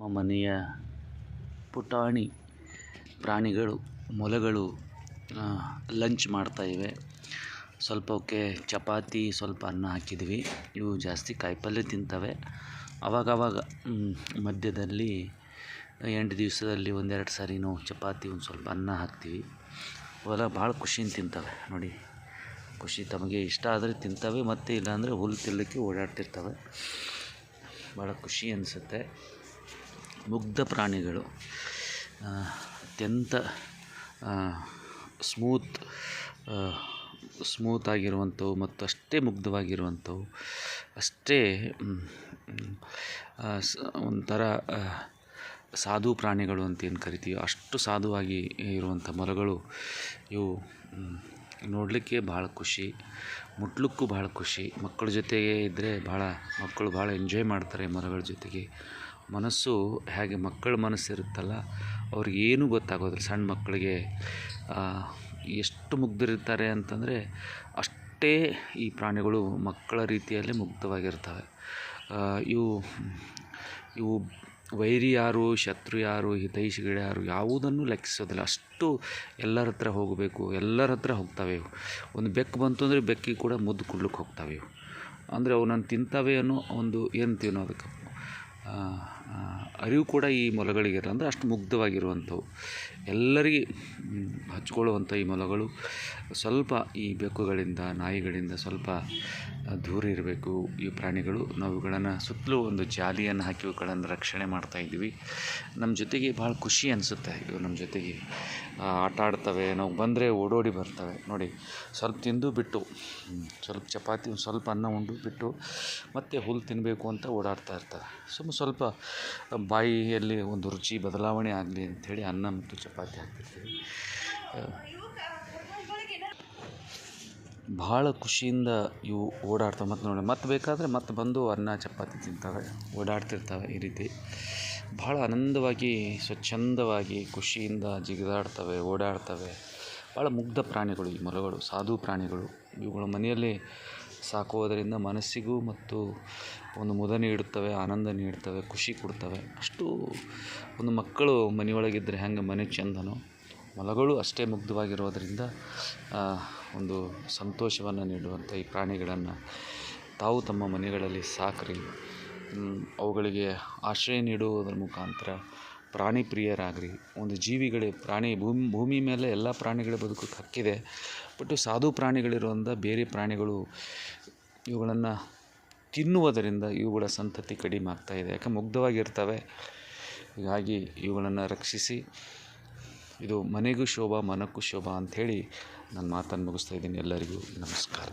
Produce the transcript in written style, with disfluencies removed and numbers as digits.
ನಮ್ಮ ಮನೆಯ ಪುಟಾಣಿ ಪ್ರಾಣಿಗಳು ಮೊಲಗಳು ಲಂಚ್ ಮಾಡ್ತಾಯಿವೆ. ಸ್ವಲ್ಪ ಅವಕ್ಕೆ ಚಪಾತಿ ಸ್ವಲ್ಪ ಅನ್ನ ಹಾಕಿದ್ವಿ. ಇವು ಜಾಸ್ತಿ ಕಾಯಿಪಲ್ಯ ತಿಂತವೆ. ಆವಾಗವಾಗ ಮಧ್ಯದಲ್ಲಿ 8 ದಿವಸದಲ್ಲಿ ಒಂದೆರಡು ಸಾರಿನೂ ಚಪಾತಿ ಒಂದು ಸ್ವಲ್ಪ ಅನ್ನ ಹಾಕ್ತೀವಿ. ಅವೆಲ್ಲ ಭಾಳ ಖುಷಿಯಿಂದ ತಿಂತವೆ ನೋಡಿ. ಖುಷಿ ತಮಗೆ ಇಷ್ಟ ಆದರೆ ತಿಂತವೆ, ಮತ್ತು ಇಲ್ಲಾಂದರೆ ಹುಲ್ಲು ತಿನ್ನಲಿಕ್ಕೆ ಓಡಾಡ್ತಿರ್ತವೆ. ಭಾಳ ಖುಷಿ ಅನಿಸುತ್ತೆ. ಮುಗ್ಧ ಪ್ರಾಣಿಗಳು, ಅತ್ಯಂತ ಸ್ಮೂತ್ ಆಗಿರುವಂಥವು ಮತ್ತು ಅಷ್ಟೇ ಮುಗ್ಧವಾಗಿರುವಂಥವು, ಅಷ್ಟೇ ಒಂಥರ ಸಾಧು ಪ್ರಾಣಿಗಳು ಅಂತ ಏನು ಕರಿತೀವಿ, ಅಷ್ಟು ಸಾಧುವಾಗಿ ಇರುವಂಥ ಮೊಲಗಳು ಇವು. ನೋಡಲಿಕ್ಕೆ ಭಾಳ ಖುಷಿ, ಮುಟ್ಲಿಕ್ಕೂ ಭಾಳ ಖುಷಿ. ಮಕ್ಕಳ ಜೊತೆಗೆ ಇದ್ದರೆ ಮಕ್ಕಳು ಭಾಳ ಎಂಜಾಯ್ ಮಾಡ್ತಾರೆ ಮೊಲಗಳ ಜೊತೆಗೆ. ಮನಸ್ಸು ಹೇಗೆ ಮಕ್ಕಳ ಮನಸ್ಸಿರುತ್ತಲ್ಲ, ಅವ್ರಿಗೇನೂ ಗೊತ್ತಾಗೋದಿಲ್ಲ. ಸಣ್ಣ ಮಕ್ಕಳಿಗೆ ಎಷ್ಟು ಮುಗ್ಧರಿರ್ತಾರೆ ಅಂತಂದರೆ ಅಷ್ಟೇ ಈ ಪ್ರಾಣಿಗಳು ಮಕ್ಕಳ ರೀತಿಯಲ್ಲೇ ಮುಗ್ಧವಾಗಿರ್ತವೆ. ಇವು ವೈರಿ ಯಾರು, ಶತ್ರು ಯಾರು, ಹಿತೈಷಿಗಳು ಯಾರು, ಯಾವುದನ್ನು ಲೆಕ್ಕಿಸೋದಿಲ್ಲ. ಅಷ್ಟು ಎಲ್ಲರ ಹತ್ರ ಹೋಗಬೇಕು, ಎಲ್ಲರ ಹತ್ರ ಹೋಗ್ತವೆ ಇವು. ಒಂದು ಬೆಕ್ಕು ಬಂತು ಅಂದರೆ ಬೆಕ್ಕಿಗೆ ಕೂಡ ಮುದ್ದು ಕೊಡ್ಲಿಕ್ಕೆ ಹೋಗ್ತವೆ ಇವು. ಅಂದರೆ ಅವು ನಾನು ತಿಂತವೆ ಅನ್ನೋ ಒಂದು ಏನಂತೀವಿ ನಾವು ಅದಕ್ಕೆ ಅರಿವು ಕೂಡ ಈ ಮೊಲಗಳಿಗಿರ. ಅಂದರೆ ಅಷ್ಟು ಮುಗ್ಧವಾಗಿರುವಂಥವು, ಎಲ್ಲರಿಗೆ ಹಚ್ಕೊಳ್ಳುವಂಥ ಈ ಮೊಲಗಳು ಸ್ವಲ್ಪ ಈ ಬೆಕ್ಕುಗಳಿಂದ, ನಾಯಿಗಳಿಂದ ಸ್ವಲ್ಪ ದೂರ ಇರಬೇಕು ಈ ಪ್ರಾಣಿಗಳು. ನಾವು ಇವುಗಳನ್ನು ಸುತ್ತಲೂ ಒಂದು ಜಾಲಿಯನ್ನು ಹಾಕಿ ಇವುಗಳನ್ನು ರಕ್ಷಣೆ ಮಾಡ್ತಾಯಿದ್ವಿ. ನಮ್ಮ ಜೊತೆಗೆ ಭಾಳ ಖುಷಿ ಅನಿಸುತ್ತೆ. ಇವು ನಮ್ಮ ಜೊತೆಗೆ ಆಟ ಆಡ್ತವೆ, ನಾವು ಬಂದರೆ ಓಡೋಡಿ ಬರ್ತವೆ ನೋಡಿ. ಸ್ವಲ್ಪ ತಿಂದು ಬಿಟ್ಟು, ಸ್ವಲ್ಪ ಚಪಾತಿ ಸ್ವಲ್ಪ ಅನ್ನ ಉಂಡು ಬಿಟ್ಟು ಮತ್ತೆ ಹುಲ್ಲು ತಿನ್ನಬೇಕು ಅಂತ ಓಡಾಡ್ತಾ ಇರ್ತವೆ. ಸ್ವಲ್ಪ ಬಾಯಿಯಲ್ಲಿ ಒಂದು ರುಚಿ ಬದಲಾವಣೆ ಆಗಲಿ ಅಂಥೇಳಿ ಅನ್ನ ಮತ್ತು ಚಪಾತಿ ಹಾಕ್ತಿರ್ತೀವಿ. ಭಾಳ ಖುಷಿಯಿಂದ ಇವು ಓಡಾಡ್ತವೆ. ಮತ್ತು ನೋಡಿ, ಮತ್ತೆ ಬೇಕಾದರೆ ಮತ್ತೆ ಬಂದು ಅನ್ನ ಚಪಾತಿ ತಿಂತವೆ, ಓಡಾಡ್ತಿರ್ತವೆ. ಈ ರೀತಿ ಭಾಳ ಆನಂದವಾಗಿ, ಸ್ವಚ್ಛಂದವಾಗಿ, ಖುಷಿಯಿಂದ ಜಿಗಿದಾಡ್ತವೆ, ಓಡಾಡ್ತವೆ. ಭಾಳ ಮುಗ್ಧ ಪ್ರಾಣಿಗಳು ಈ ಮೊಲಗಳು, ಸಾಧು ಪ್ರಾಣಿಗಳು. ಇವುಗಳು ಮನೆಯಲ್ಲಿ ಸಾಕುವುದರಿಂದ ಮನಸ್ಸಿಗೂ ಮತ್ತು ಒಂದು ಮುದ ನೀಡುತ್ತವೆ, ಆನಂದ ನೀಡ್ತವೆ, ಖುಷಿ ಕೊಡ್ತವೆ. ಅಷ್ಟು ಒಂದು ಮಕ್ಕಳು ಮನೆಯೊಳಗಿದ್ದರೆ ಹೆಂಗೆ ಮನೆ ಚೆಂದನೋ, ಮೊಲಗಳು ಅಷ್ಟೇ ಮುಗ್ಧವಾಗಿರೋದರಿಂದ ಒಂದು ಸಂತೋಷವನ್ನು ನೀಡುವಂಥ ಈ ಪ್ರಾಣಿಗಳನ್ನು ತಾವು ತಮ್ಮ ಮನೆಗಳಲ್ಲಿ ಸಾಕ್ರಿ. ಅವುಗಳಿಗೆ ಆಶ್ರಯ ನೀಡುವುದರ ಮುಖಾಂತರ ಪ್ರಾಣಿ ಪ್ರಿಯರಾಗ್ರಿ. ಒಂದು ಭೂಮಿ ಮೇಲೆ ಎಲ್ಲ ಪ್ರಾಣಿಗಳ ಬದುಕೋಕ್ಕೆ ಹಕ್ಕಿದೆ. ಬಟ್ ಸಾಧು ಪ್ರಾಣಿಗಳಿರುವಂಥ ಬೇರೆ ಪ್ರಾಣಿಗಳು ಇವುಗಳನ್ನು ತಿನ್ನುವುದರಿಂದ ಇವುಗಳ ಸಂತತಿ ಕಡಿಮೆ ಆಗ್ತಾಯಿದೆ. ಯಾಕೆ ಮುಗ್ಧವಾಗಿರ್ತವೆ. ಹೀಗಾಗಿ ಇವುಗಳನ್ನು ರಕ್ಷಿಸಿ. ಇದು ಮನೆಗೂ ಶೋಭಾ, ಮನಕ್ಕೂ ಶೋಭಾ ಅಂಥೇಳಿ ನನ್ನ ಮಾತನ್ನು ಮುಗಿಸ್ತಾ ಇದ್ದೀನಿ. ಎಲ್ಲರಿಗೂ ನಮಸ್ಕಾರ.